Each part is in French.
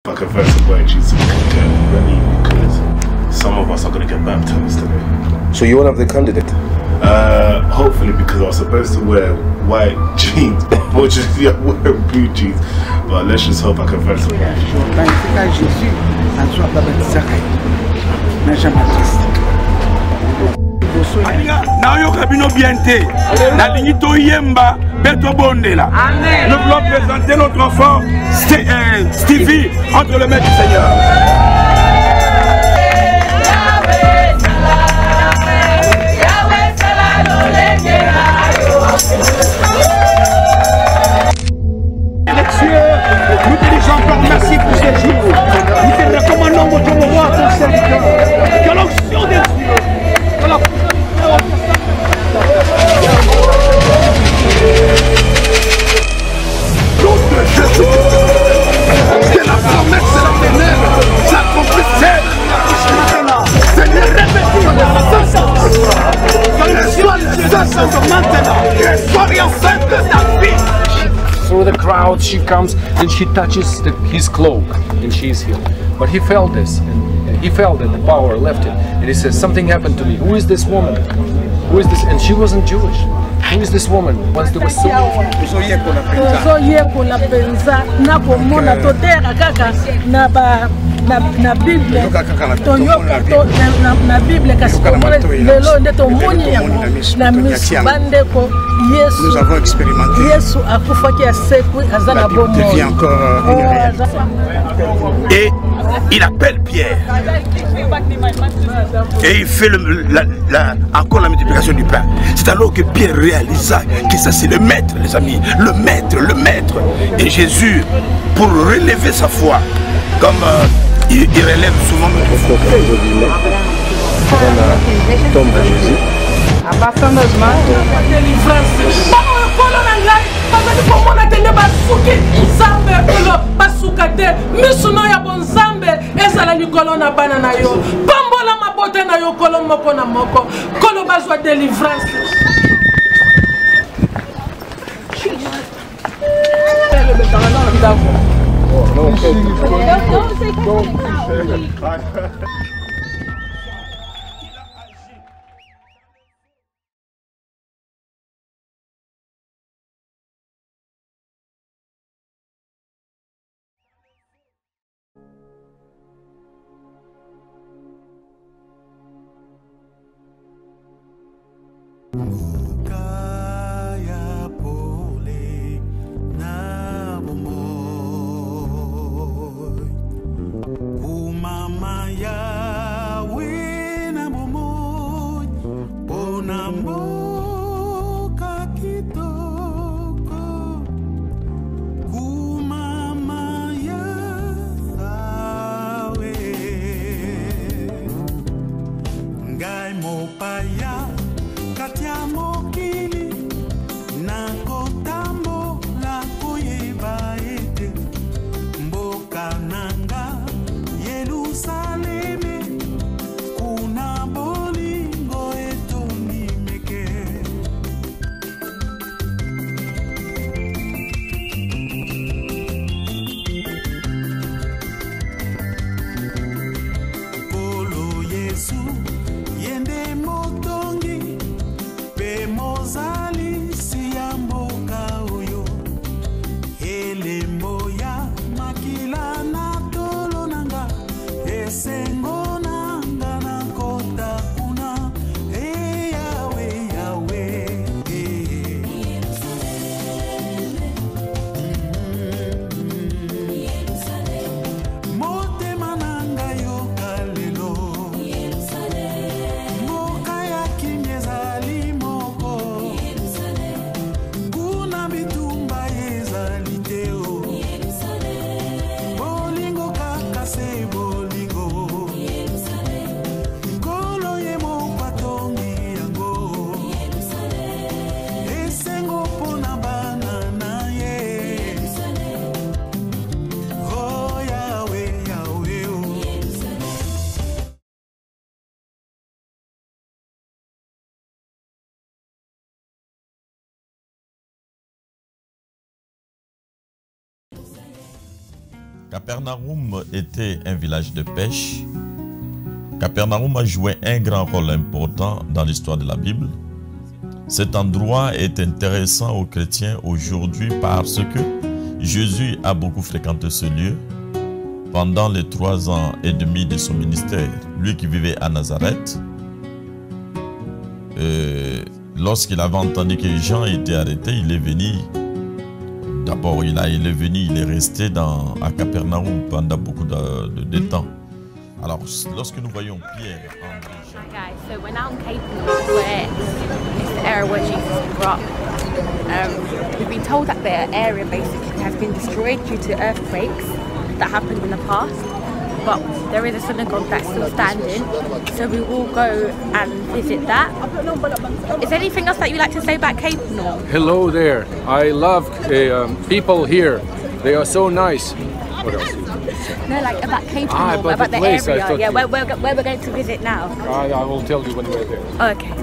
I confess to why Jesus can get ready because some of us are going to get baptized today. So you're one of the candidates? Hopefully, because I was supposed to wear white jeans, but unfortunately I'm wearing blue jeans. But let's just hope I confess to why. Nous voulons présenter notre enfant Stevie entre les mains du Seigneur. Les cieux, nous te disons encore merci pour ce jour. Nous te recommandons votre roi, ton serviteur. Que l'onction des cieux, que la c'est la promesse de la ténèbre, s'accomplissait. Seigneur, répétez maintenant. Sois enceinte de ta vie. Through the crowd she comes and she touches his cloak and she is healed. But he felt this and he felt that the power left him and he says, something happened to me. Who is this woman? Who is this? And she wasn't Jewish. Who is this woman? Once there was so na Bible na Bible kasi lelo ndeto moni na misbandeko Yesu. Nous avons expérimenté. Yesu akufaki asekwi azana bomo. Devient encore une réalité. Et il appelle Pierre. Et il fait encore la multiplication du pain. C'est alors que Pierre réalisa que ça c'est le maître, les amis. Le maître. Et Jésus, pour relever sa foi, comme il relève souvent notre foi. Tombe à Jésus. Abassando as mãos. Kaya pole na bomoy umama yawe na bomoy ponamboka kitoko umama yawe ngai mopaya katia mokili na kotambo la koyeba ete mboka nanga Yerusalem Capernaum était un village de pêche. Capernaum a joué un grand rôle important dans l'histoire de la Bible. Cet endroit est intéressant aux chrétiens aujourd'hui parce que Jésus a beaucoup fréquenté ce lieu pendant les 3 ans et demi de son ministère. Lui qui vivait à Nazareth, lorsqu'il avait entendu que Jean était arrêté, il est venu. D'abord, il est resté à Capernaum pendant beaucoup de temps. Alors, lorsque nous voyons Pierre, André, Jean... Okay, so we're now in Capernaum, where it's the area where Jesus grew up. We've been told that the area basically has been destroyed due to earthquakes that happened in the past. But there is a synagogue that's still standing, so we will go and visit that. Is there anything else that you'd like to say about Capernaum? Hello there. I love people here. They are so nice. What else? No, like about Capernaum, about the place, area. Yeah, where we're going to visit now. I will tell you when we're there. Okay.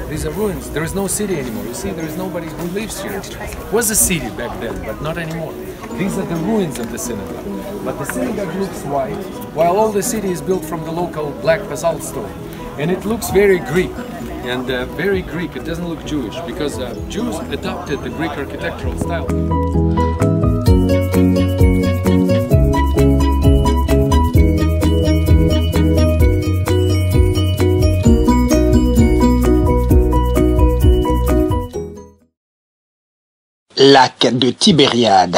These are ruins. There is no city anymore. You see, there is nobody who lives here. It was a city back then, but not anymore. These are the ruins of the synagogue. But the synagogue looks white, while all the city is built from the local black basalt stone. And it looks very Greek, and very Greek. It doesn't look Jewish, because Jews adopted the Greek architectural style. Lac de Tibériade,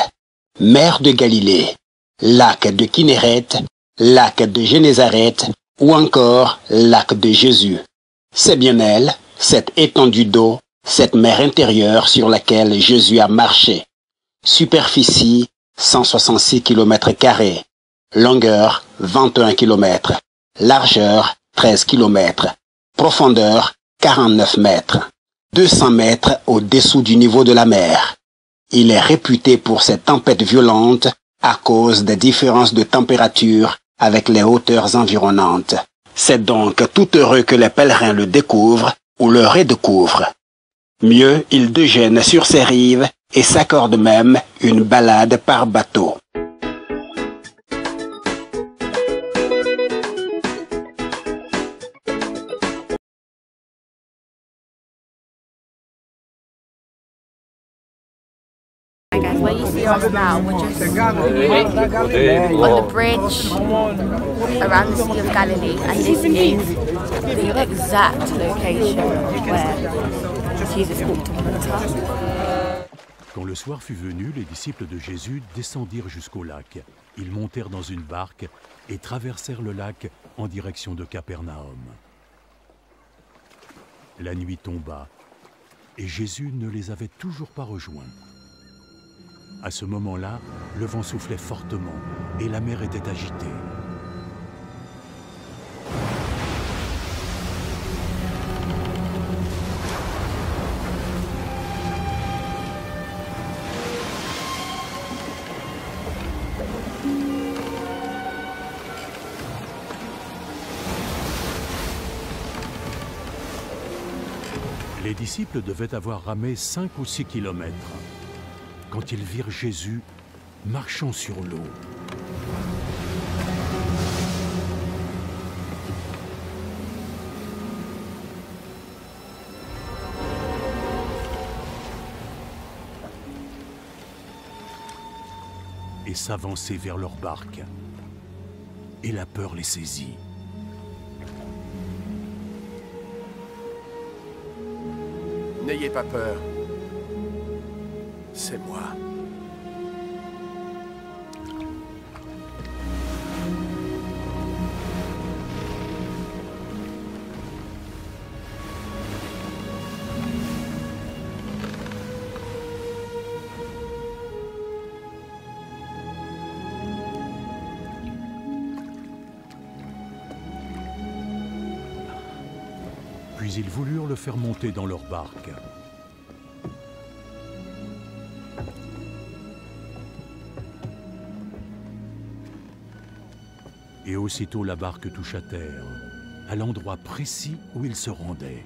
mer de Galilée, lac de Kinéret, lac de Génézareth ou encore lac de Jésus. C'est bien elle, cette étendue d'eau, cette mer intérieure sur laquelle Jésus a marché. Superficie 166 km², longueur 21 km, largeur 13 km, profondeur 49 mètres, 200 mètres au-dessous du niveau de la mer. Il est réputé pour ses tempêtes violentes à cause des différences de température avec les hauteurs environnantes. C'est donc tout heureux que les pèlerins le découvrent ou le redécouvrent. Mieux, ils déjeunent sur ses rives et s'accordent même une balade par bateau. Where you see us now, we're just on the bridge around the Sea of Galilee, and this is the exact location where Jesus walked on water. Quand le soir fut venu, les disciples de Jésus descendirent jusqu'au lac. Ils montèrent dans une barque et traversèrent le lac en direction de Capernaum. La nuit tomba et Jésus ne les avait toujours pas rejoints. À ce moment-là, le vent soufflait fortement et la mer était agitée. Les disciples devaient avoir ramé 5 ou 6 kilomètres quand ils virent Jésus marchant sur l'eau. Et s'avancer vers leur barque. Et la peur les saisit. N'ayez pas peur. C'est moi. Puis ils voulurent le faire monter dans leur barque. Et aussitôt la barque toucha terre, à l'endroit précis où il se rendait.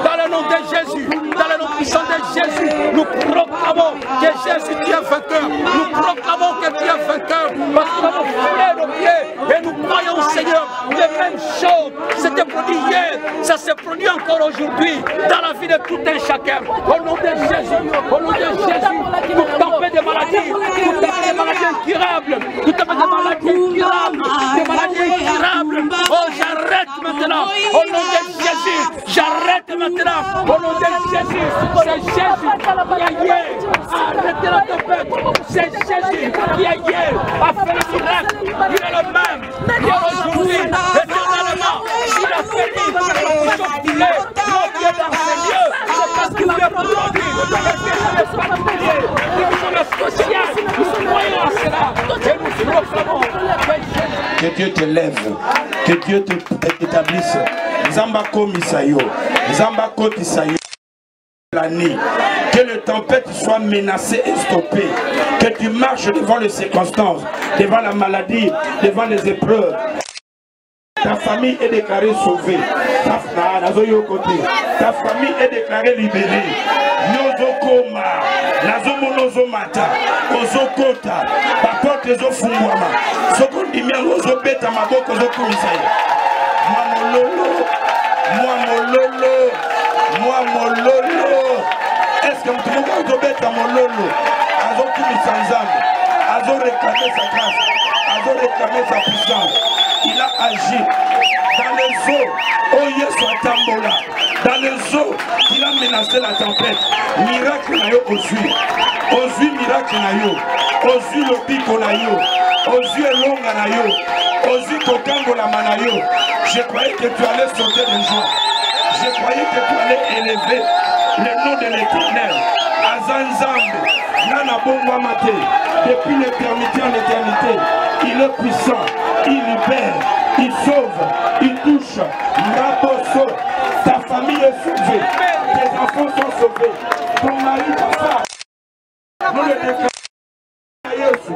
Dans le nom de Jésus, dans le nom puissant de Jésus, nous proclamons que Jésus tu es vainqueur. Nous proclamons que tu es vainqueur parce que nous avons foulé nos pieds et nous croyons au Seigneur. Les mêmes choses s'étaient produites hier, ça se produit encore aujourd'hui dans la vie de tout un chacun. Au nom de Jésus, toute tempête de maladies, toute tempête de maladies incurables, toute tempête de maladies incurables, des maladies incurables. Oh, j'arrête maintenant. Au nom de Jésus, j'arrête maintenant. Au nom de Jésus, c'est Jésus qui a hier arrêté la tempête. C'est Jésus qui a hier a fait le miracle. Il est le même. Hier aujourd'hui, éternellement, il a fait nos pieds dans ses lieux. C'est parce qu'il est produit. C'est particulier. Nous sommes spéciaux. Nous croyons à cela. Et nous proclamons. Que Dieu te lève. Que Dieu t'établisse. Zambako Misayo. Zambako Tisayo. L'année. Que les tempêtes soient menacées et stoppées. Que tu marches devant les circonstances, devant la maladie, devant les épreuves. Ta famille est déclarée sauvée. Ta famille est déclarée libérée. Nyozokoma, nazomonozomata, ozokota, baporte zofungwama, sokondimia ozobeta maboko zokumisaya. Moi mololo. Est-ce que tout le monde ozobeta mololo? Azokumisa nzambe, azoréclamer sa grâce, azoréclamer sa puissance. Il a agi dans les eaux, oh Yesu Atambola, dans les eaux, il a menacé la tempête. Miracle na yo ozui miracle na yo, ozui lobiko na yo, ozui elonga na yo, ozui kokangola na yo. Je croyais que tu allais sauter de joie. Je croyais que tu allais élever le nom de l'Éternel. Azanzambe, Nana Bongwamate, depuis l'éternité en éternité, il est puissant, il libère, il sauve, il touche. Raboso, ta famille est sauvée, tes enfants sont sauvés, ton mari, ta femme. Nous le déclarons à Yesu,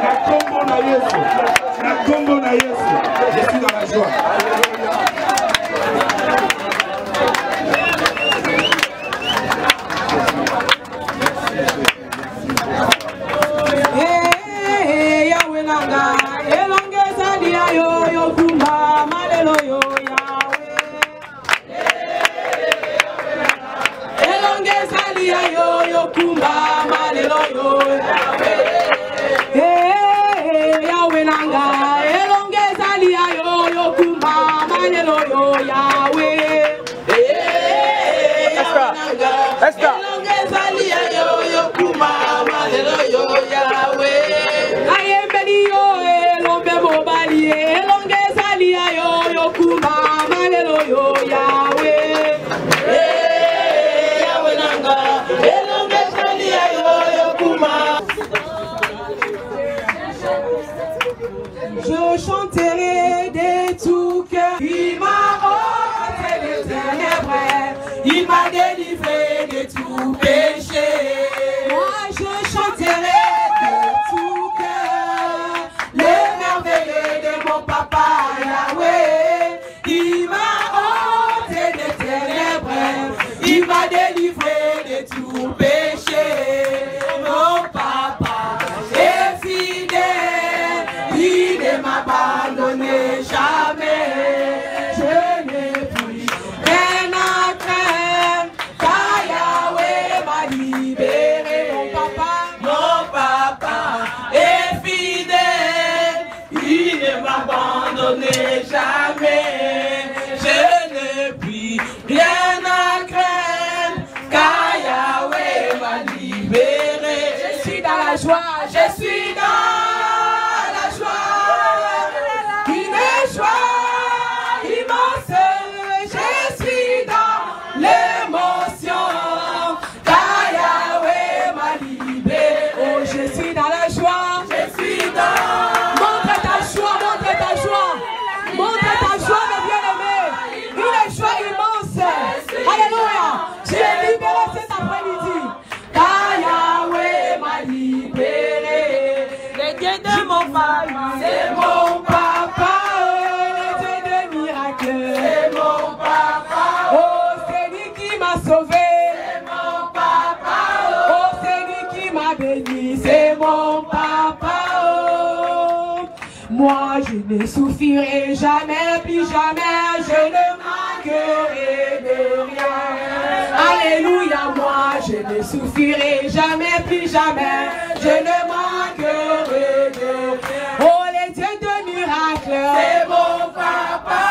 la combo na Yesu, la combo na Yesu. Je suis dans la joie. Je chanterai de tout cœur. Il m'a ôté des ténèbres, il m'a délivré de tout péché. Moi je chanterai de tout cœur le merveilleux de mon papa Yahweh. Il m'a ôté des ténèbres, il m'a délivré de tout péché. Mon papa est fidèle, il ne m'a abandonné jamais. Je n'ai plus rien à craindre, car Yahweh m'a libéré. Mon papa est fidèle, il ne m'a abandonné jamais. Je n'ai plus rien à craindre, car Yahweh m'a libéré. Je suis dans la joie, je suis dans la joie, une joie immense. Je suis dans l'émotion, car Yahweh m'a libéré. Oh, je suis dans la joie, je suis dans. Montre ta joie, montre ta joie, montre ta joie, mes bien-aimés. Une joie immense. Alléluia. Tu es libéré cet après-midi, car Yahweh m'a libéré. Le Dieu de mon papa, c'est mon papa. Le Dieu de miracles, c'est mon papa. Oh, c'est lui qui m'a sauvé, c'est mon papa. Oh, c'est lui qui m'a béni, c'est mon papa. Oh, moi je ne souffrirai jamais, plus jamais, je ne manquerai de rien. Alléluia, moi je ne souffrirai jamais, plus jamais, je ne manquerai de rien. Oh, les dieux de miracles, c'est mon papa.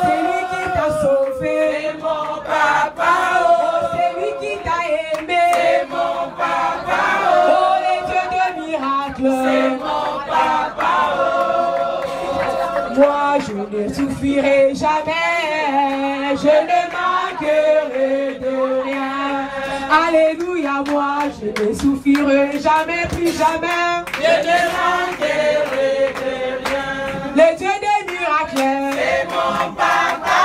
C'est lui qui t'a sauvé, c'est mon papa. Oh, c'est lui qui t'a aimé, c'est mon papa. Oh, les dieux de miracles, c'est mon papa. Moi je ne souffrirai jamais, je ne manquerai de rien. Alléluia, moi je ne souffrirai jamais, plus jamais, je ne manquerai de rien. Le Dieu des miracles, c'est mon papa.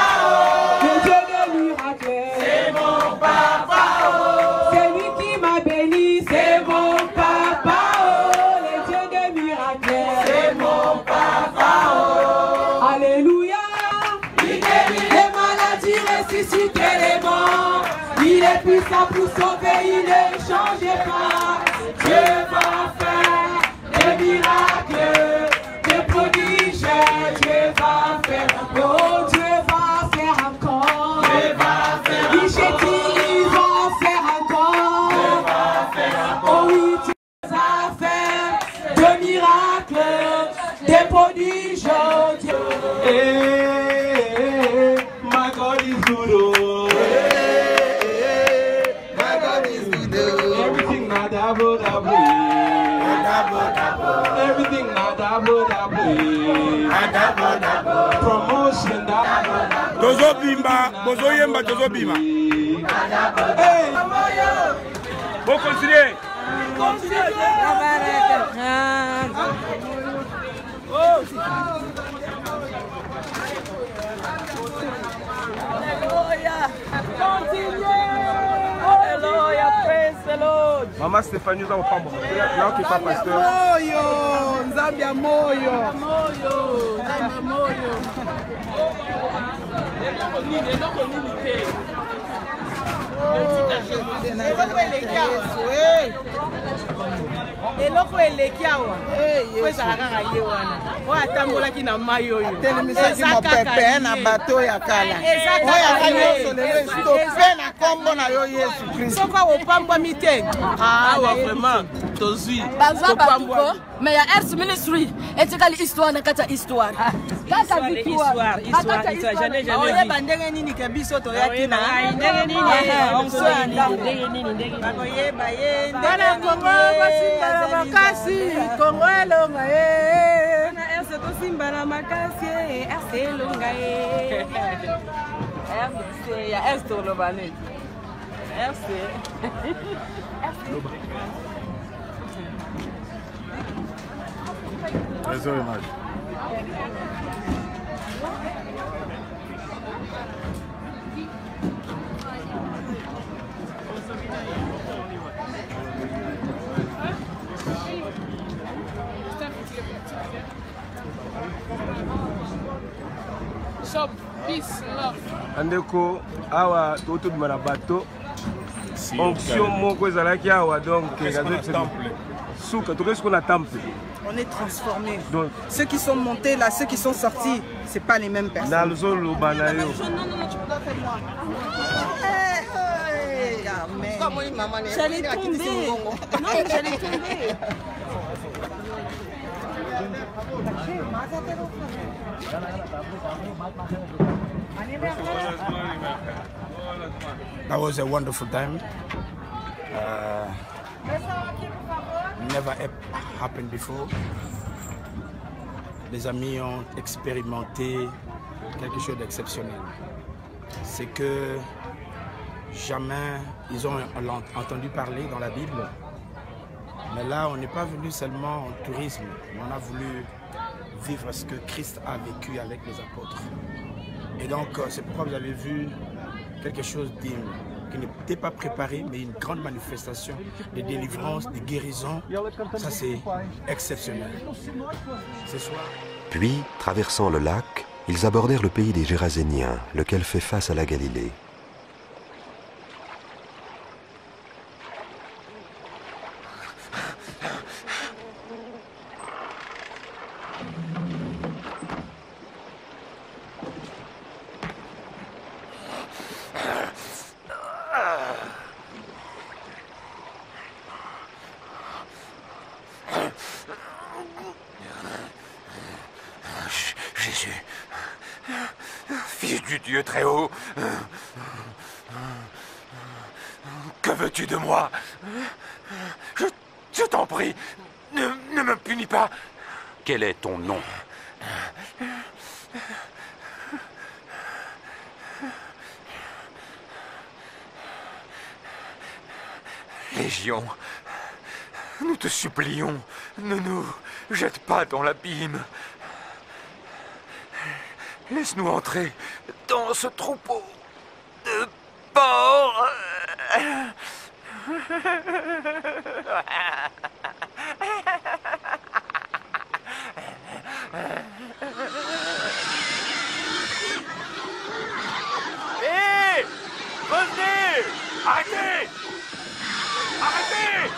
Le Dieu des miracles, c'est mon papa. C'est lui qui m'a béni, c'est mon papa. Le Dieu des miracles, c'est mon papa. Alléluia. Il guérit les maladies, ressuscite les morts. Il est puissant pour sauver, il ne change pas. Dieu va faire des miracles, des prodiges. Dieu va faire, oh Dieu va faire encore. Dieu va faire, il va faire encore. Dieu va faire, oh oui, Dieu va faire des miracles, des prodiges. Hey, my God is good. Oh. Hey, my God is good. Oh. Everything na double double. Everything na double double. Promotion double. Tozo bimba, bozo yemba, tozo bimba. Hey, bon continuez. Alléluia. Continuez. Alléluia. Praise the Lord. Maman Stéphanie, nous avons pas bon. Là, qui est pas pasteur. Moyo. Nzambia moyo. Moyo. Nzambia moyo. eloko eleki awa po ezalaka kaka ye wana oyo atambolaki na mai oyo telemisaki mopepe na bato ya kala oyo aka nyonso lelo estope na nkombo na yo yesu kristo soko opambwami te awa vraiment tozwi baza batuko mais ya Earth Ministry etikali histoire na kata histoire kaka victoire oyeba ndenge nini ke biso toyaki na ndenge nini bakoyeba ye bana kongo basimbala makasi kongo elonga ye bana Earth tosimbala makasi Earth elonga ye RDC ya Earth tolobane Merci. Très dommage. Shop, peace, love. Andeko awa totobima na bato onction moko ezalaki awa donc suka tokeski na temple. On est transformés. Donc, ceux qui sont montés là, ceux qui sont sortis, c'est pas les mêmes personnes. Non, non, non, tu peux pas faire moi. J'allais tomber. Non, j'allais tomber. That was a wonderful time. Never happened before. Les amis ont expérimenté quelque chose d'exceptionnel. C'est que jamais ils ont entendu parler dans la Bible. Mais là, on n'est pas venu seulement en tourisme. On a voulu vivre ce que Christ a vécu avec les apôtres. Et donc, c'est pourquoi vous avez vu quelque chose qui n'était pas préparé, mais une grande manifestation de délivrance, de guérison. Ça, c'est exceptionnel. Ce soir. Puis, traversant le lac, ils abordèrent le pays des Géraséniens, lequel fait face à la Galilée. Jésus, Fils du Dieu très haut, que veux-tu de moi? Je t'en prie, ne me punis pas. Quel est ton nom? Légion, nous te supplions, ne nous jette pas dans l'abîme. Laisse-nous entrer dans ce troupeau de porcs. Hé! Revenez! Arrêtez! Arrêtez!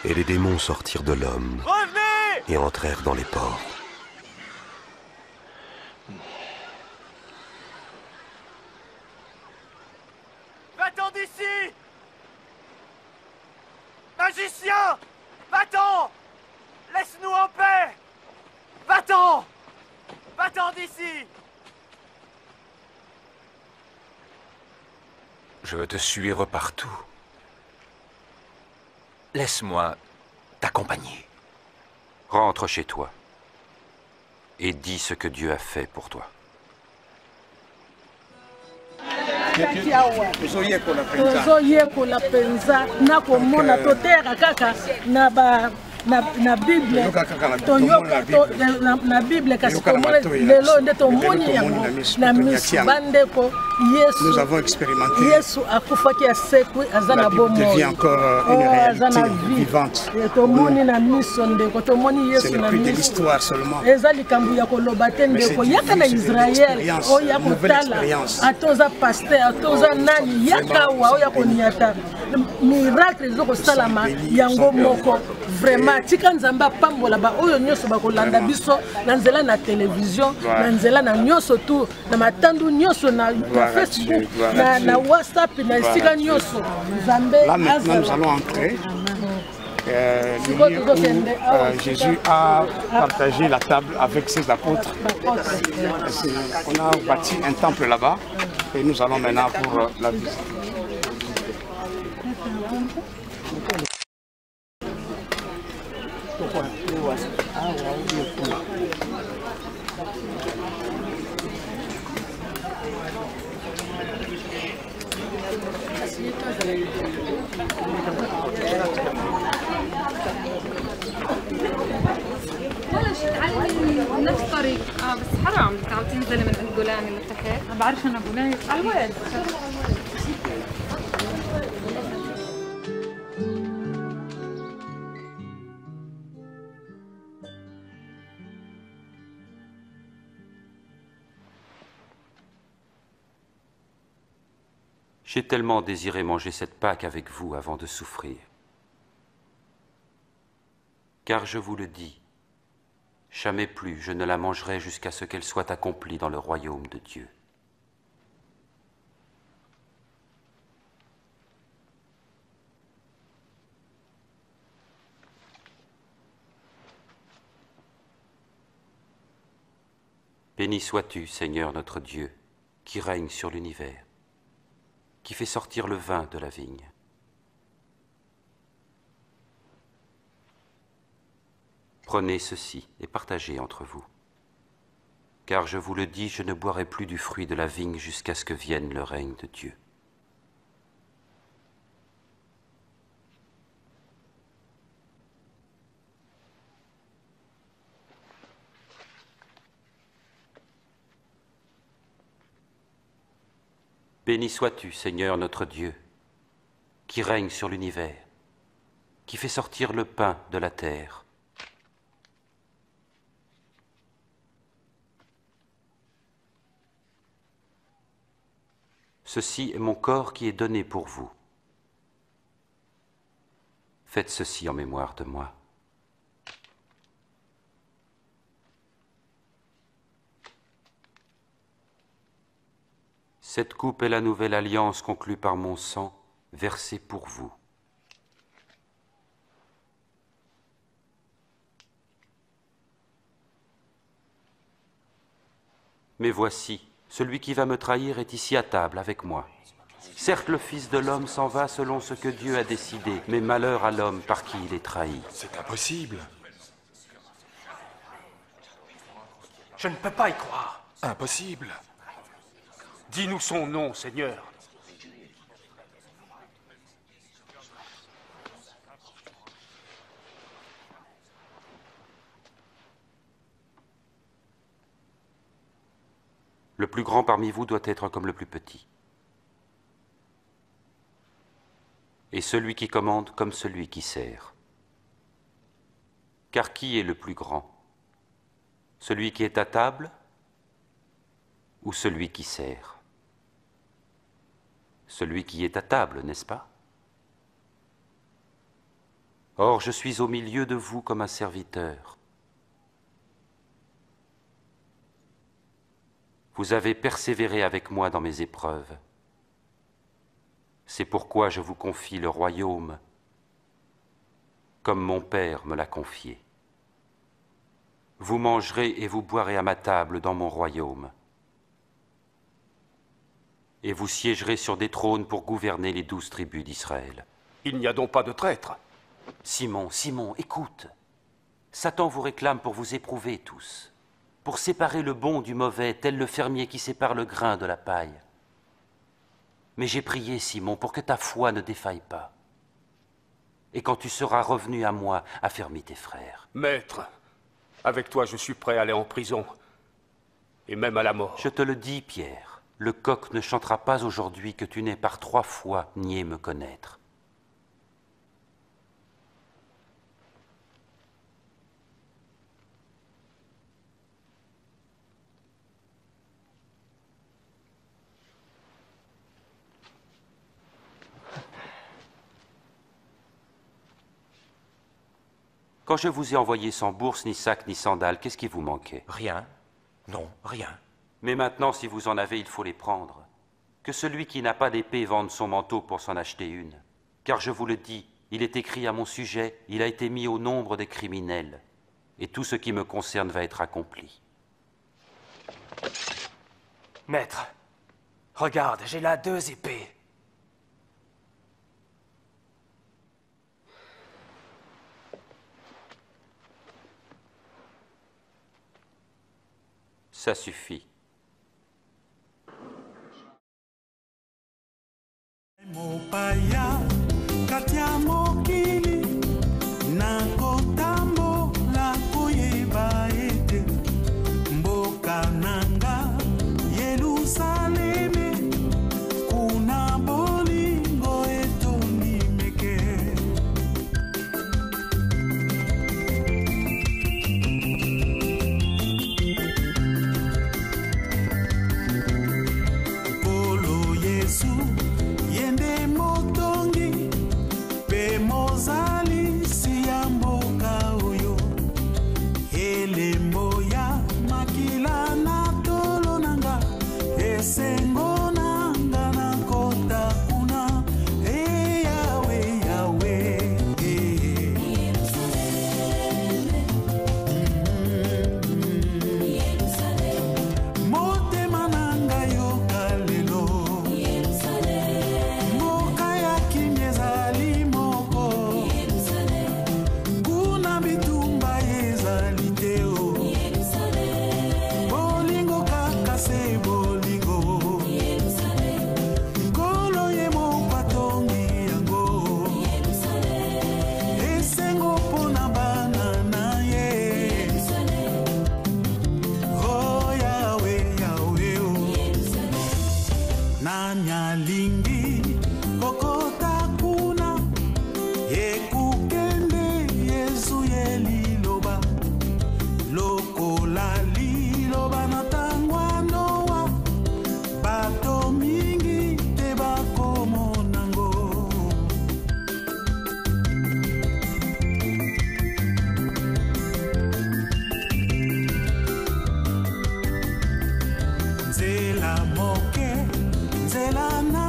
Et les démons sortirent de l'homme et entrèrent dans les porcs. Va-t'en d'ici! Magicien! Va-t'en! Laisse-nous en paix! Va-t'en! Va-t'en d'ici! Je veux te suivre partout. Laisse-moi t'accompagner. Rentre chez toi et dis ce que Dieu a fait pour toi. tozoyekola penza nakomona totera kaka na bible na bible kasi komona lelo nde tomoni yango na miso bandeko yesu akufaki asekwi aza na bomoi aza na vie tomoni na miso ndeko tomoni yesu na miso eza likambo ya koloba te ndeko yaka na israele oyo ya kotala atoza paster atoza nani yaka awa oyo ya koniata miracle ezokosalama yango moko vraiment tika nzambe apambola baoyo nyonso bakolanda biso na nzela na télévision na nzela na nyonso tu na matandu nyonso na Facebook na WhatsApp na esika nyonso nzambe nous allons entrer Jésus a partagé la table avec ses apôtres. On a bâti un temple là-bas et nous allons maintenant pour la visite. معلش تعلمي نفس الطريق. بس حرام عم تنزلي من عند جولاني لتحت. ما بعرفش انا جولاني على الوين. J'ai tellement désiré manger cette Pâque avec vous avant de souffrir. Car je vous le dis, jamais plus je ne la mangerai jusqu'à ce qu'elle soit accomplie dans le royaume de Dieu. Béni sois-tu, Seigneur notre Dieu, qui règne sur l'univers, qui fait sortir le vin de la vigne. Prenez ceci et partagez entre vous. Car je vous le dis, je ne boirai plus du fruit de la vigne jusqu'à ce que vienne le règne de Dieu. Béni sois-tu, Seigneur notre Dieu, qui règne sur l'univers, qui fait sortir le pain de la terre. Ceci est mon corps qui est donné pour vous. Faites ceci en mémoire de moi. Cette coupe est la nouvelle alliance conclue par mon sang, versé pour vous. Mais voici, celui qui va me trahir est ici à table avec moi. Certes, le Fils de l'homme s'en va selon ce que Dieu a décidé, mais malheur à l'homme par qui il est trahi. C'est impossible. Je ne peux pas y croire. Impossible. Dis-nous son nom, Seigneur. Le plus grand parmi vous doit être comme le plus petit. Et celui qui commande comme celui qui sert. Car qui est le plus grand? Celui qui est à table ou celui qui sert? Celui qui est à table, n'est-ce pas? Or, je suis au milieu de vous comme un serviteur. Vous avez persévéré avec moi dans mes épreuves. C'est pourquoi je vous confie le royaume, comme mon Père me l'a confié. Vous mangerez et vous boirez à ma table dans mon royaume. Et vous siégerez sur des trônes pour gouverner les 12 tribus d'Israël. Il n'y a donc pas de traître. Simon, Simon, écoute. Satan vous réclame pour vous éprouver tous, pour séparer le bon du mauvais, tel le fermier qui sépare le grain de la paille. Mais j'ai prié, Simon, pour que ta foi ne défaille pas. Et quand tu seras revenu à moi, affermis tes frères. Maître, avec toi je suis prêt à aller en prison, et même à la mort. Je te le dis, Pierre. Le coq ne chantera pas aujourd'hui que tu n'aies par 3 fois nié me connaître. Quand je vous ai envoyé sans bourse, ni sac, ni sandales, qu'est-ce qui vous manquait? Rien. Non, rien. Mais maintenant, si vous en avez, il faut les prendre. Que celui qui n'a pas d'épée vende son manteau pour s'en acheter une. Car je vous le dis, il est écrit à mon sujet, il a été mis au nombre des criminels. Et tout ce qui me concerne va être accompli. Maître, regarde, j'ai là 2 épées. Ça suffit. mopaya kati ya mokili nakotambola koyeba ete mboka nanga Yerusaleme kuna bolingo etondi meke. Polo Yesu yende motongi pe mozali si ya mboka oyo elembo ya makila na tolo nanga esengo nanga na kota kuna yawe yawe motema nanga yoka lelo mboka ya kimia ezali moko kuna bitumba ezali te o bolingo kaka se bolingo nkolo ye moko atongi yango esengo mpona bana na ye o yawe yawe o nani alingi kokota kuna ekukende yesu ye liloba lokola liloba na tangwa noa bato mingi te bakomonango nzela moke nzela na